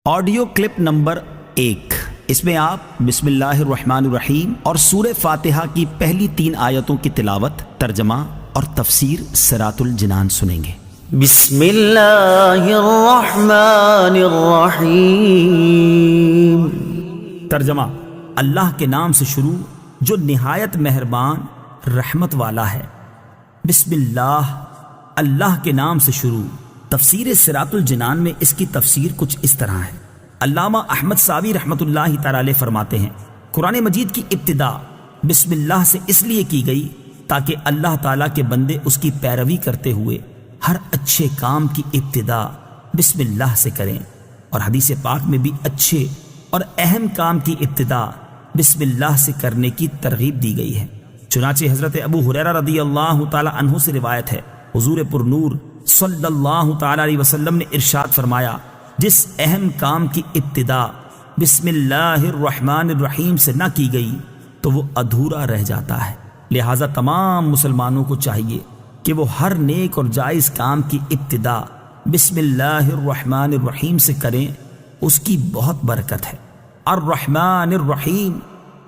Audio clip number 1، اس میں آپ بسم اللہ الرحمن الرحیم اور سورہ فاتحہ کی پہلی 3 آیتوں کی تلاوت، ترجمہ اور تفسیر صراط الجنان سنیں گے۔ بسم اللہ الرحمن الرحیم۔ ترجمہ: اللہ کے نام سے شروع جو نہایت مہربان رحمت والا ہے۔ بسم اللہ، اللہ کے نام سے شروع۔ تفسیر صراط الجنان میں اس کی تفسیر کچھ اس طرح ہے۔ علامہ احمد ساوی رحمۃ اللہ تعالی علیہ فرماتے ہیں، قرآن مجید کی ابتدا بسم اللہ سے اس لیے کی گئی تاکہ اللہ تعالیٰ کے بندے اس کی پیروی کرتے ہوئے ہر اچھے کام کی ابتدا بسم اللہ سے کریں، اور حدیث پاک میں بھی اچھے اور اہم کام کی ابتدا بسم اللہ سے کرنے کی ترغیب دی گئی ہے۔ چنانچہ حضرت ابو ہریرہ رضی اللہ تعالی عنہ سے روایت ہے، حضور پر نور صلی اللہ تعالی علیہ وسلم نے ارشاد فرمایا، جس اہم کام کی ابتدا بسم اللہ الرحمن الرحیم سے نہ کی گئی تو وہ ادھورا رہ جاتا ہے۔ لہٰذا تمام مسلمانوں کو چاہیے کہ وہ ہر نیک اور جائز کام کی ابتدا بسم اللہ الرحمن الرحیم سے کریں، اس کی بہت برکت ہے۔ الرحمن الرحیم،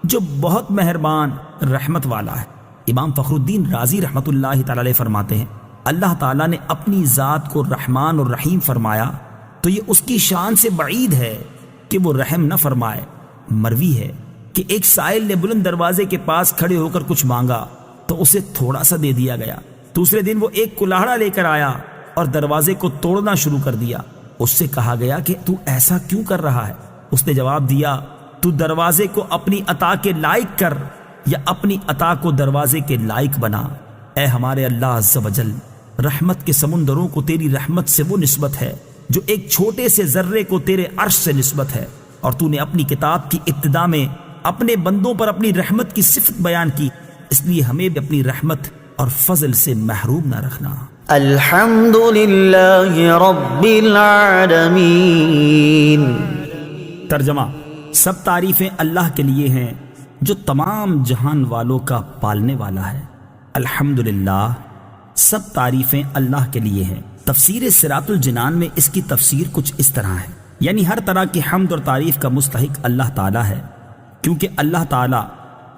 جو بہت مہربان رحمت والا ہے۔ امام فخر الدین رازی رحمۃ اللہ تعالی علیہ فرماتے ہیں، اللہ تعالیٰ نے اپنی ذات کو رحمان اور رحیم فرمایا تو یہ اس کی شان سے بعید ہے کہ وہ رحم نہ فرمائے۔ مروی ہے کہ ایک سائل نے بلند دروازے کے پاس کھڑے ہو کر کچھ مانگا تو اسے تھوڑا سا دے دیا گیا۔ دوسرے دن وہ ایک کلاہڑا لے کر آیا اور دروازے کو توڑنا شروع کر دیا۔ اس سے کہا گیا کہ تو ایسا کیوں کر رہا ہے؟ اس نے جواب دیا، تو دروازے کو اپنی عطا کے لائق کر یا اپنی عطا کو دروازے کے لائق بنا۔ اے ہمارے اللہ عز و جل، رحمت کے سمندروں کو تیری رحمت سے وہ نسبت ہے جو ایک چھوٹے سے ذرے کو تیرے عرش سے نسبت ہے، اور تو نے اپنی کتاب کی ابتدا میں اپنے بندوں پر اپنی رحمت کی صفت بیان کی، اس لیے ہمیں بھی اپنی رحمت اور فضل سے محروم نہ رکھنا۔ الحمد للہ رب العالمین۔ ترجمہ: سب تعریفیں اللہ کے لیے ہیں جو تمام جہان والوں کا پالنے والا ہے۔ الحمدللہ، سب تعریفیں اللہ کے لیے ہیں۔ تفسیر صراط الجنان میں اس کی تفسیر کچھ اس طرح ہے، یعنی ہر طرح کی حمد اور تعریف کا مستحق اللہ تعالیٰ ہے، کیونکہ اللہ تعالیٰ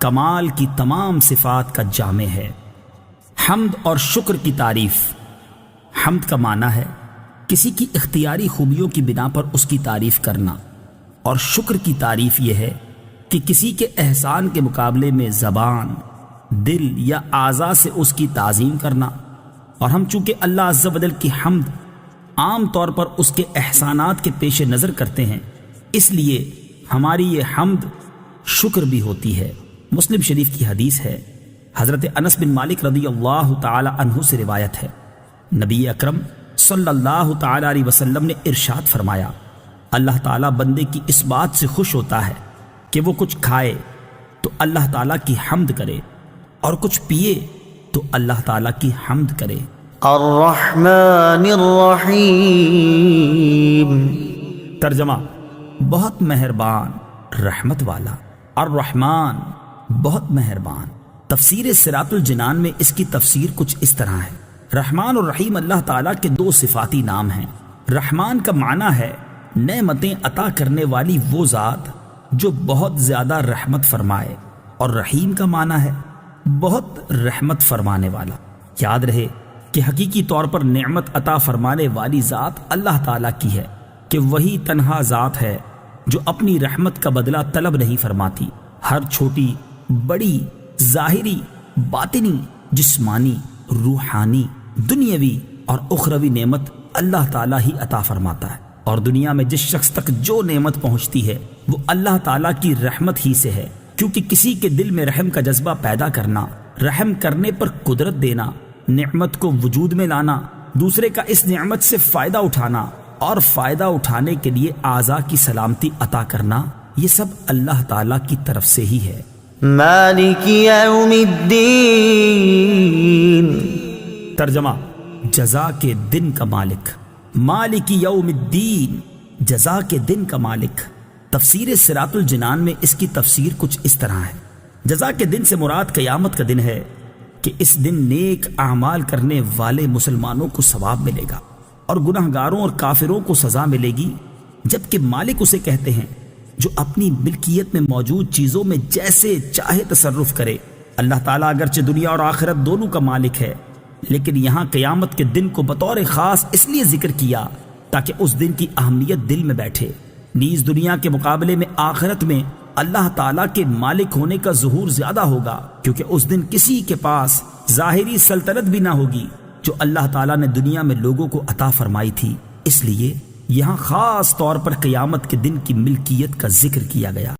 کمال کی تمام صفات کا جامع ہے۔ حمد اور شکر کی تعریف۔ حمد کا معنی ہے کسی کی اختیاری خوبیوں کی بنا پر اس کی تعریف کرنا، اور شکر کی تعریف یہ ہے کہ کسی کے احسان کے مقابلے میں زبان، دل یا اعضاء سے اس کی تعظیم کرنا۔ اور ہم چونکہ اللہ عز و جل کی حمد عام طور پر اس کے احسانات کے پیش نظر کرتے ہیں، اس لیے ہماری یہ حمد شکر بھی ہوتی ہے۔ مسلم شریف کی حدیث ہے، حضرت انس بن مالک رضی اللہ تعالی عنہ سے روایت ہے، نبی اکرم صلی اللہ تعالی علیہ وسلم نے ارشاد فرمایا، اللہ تعالیٰ بندے کی اس بات سے خوش ہوتا ہے کہ وہ کچھ کھائے تو اللہ تعالیٰ کی حمد کرے، اور کچھ پیے تو اللہ تعالیٰ کی حمد کرے۔ الرحمن الرحیم۔ ترجمہ: بہت مہربان رحمت والا۔ الرحمن، بہت مہربان۔ تفسیر صراط الجنان میں اس کی تفسیر کچھ اس طرح ہے، رحمان اور رحیم اللہ تعالیٰ کے 2 صفاتی نام ہیں۔ رحمان کا معنی ہے نعمتیں عطا کرنے والی وہ ذات جو بہت زیادہ رحمت فرمائے، اور رحیم کا معنی ہے بہت رحمت فرمانے والا۔ یاد رہے کہ حقیقی طور پر نعمت عطا فرمانے والی ذات اللہ تعالیٰ کی ہے، کہ وہی تنہا ذات ہے جو اپنی رحمت کا بدلہ طلب نہیں فرماتی۔ ہر چھوٹی بڑی، ظاہری، باطنی، جسمانی، روحانی، دنیاوی اور اخروی نعمت اللہ تعالیٰ ہی عطا فرماتا ہے، اور دنیا میں جس شخص تک جو نعمت پہنچتی ہے وہ اللہ تعالیٰ کی رحمت ہی سے ہے، کیونکہ کسی کے دل میں رحم کا جذبہ پیدا کرنا، رحم کرنے پر قدرت دینا، نعمت کو وجود میں لانا، دوسرے کا اس نعمت سے فائدہ اٹھانا، اور فائدہ اٹھانے کے لیے اعضاء کی سلامتی عطا کرنا، یہ سب اللہ تعالیٰ کی طرف سے ہی ہے۔ مالک یوم الدین۔ ترجمہ: جزا کے دن کا مالک۔ مالک یوم الدین، جزا کے دن کا مالک۔ تفسیر صراط الجنان میں اس کی تفسیر کچھ اس طرح ہے، جزا کے دن سے مراد قیامت کا دن ہے کہ اس دن نیک اعمال کرنے والے مسلمانوں کو ثواب ملے گا، اور گناہگاروں اور کافروں کو سزا ملے گی، جبکہ مالک اسے کہتے ہیں جو اپنی ملکیت میں موجود چیزوں میں جیسے چاہے تصرف کرے۔ اللہ تعالیٰ اگرچہ دنیا اور آخرت دونوں کا مالک ہے، لیکن یہاں قیامت کے دن کو بطور خاص اس لیے ذکر کیا تاکہ اس دن کی اہمیت دل میں بیٹھے۔ نیز دنیا کے مقابلے میں آخرت میں اللہ تعالیٰ کے مالک ہونے کا ظہور زیادہ ہوگا، کیونکہ اس دن کسی کے پاس ظاہری سلطنت بھی نہ ہوگی جو اللہ تعالیٰ نے دنیا میں لوگوں کو عطا فرمائی تھی۔ اس لیے یہاں خاص طور پر قیامت کے دن کی ملکیت کا ذکر کیا گیا۔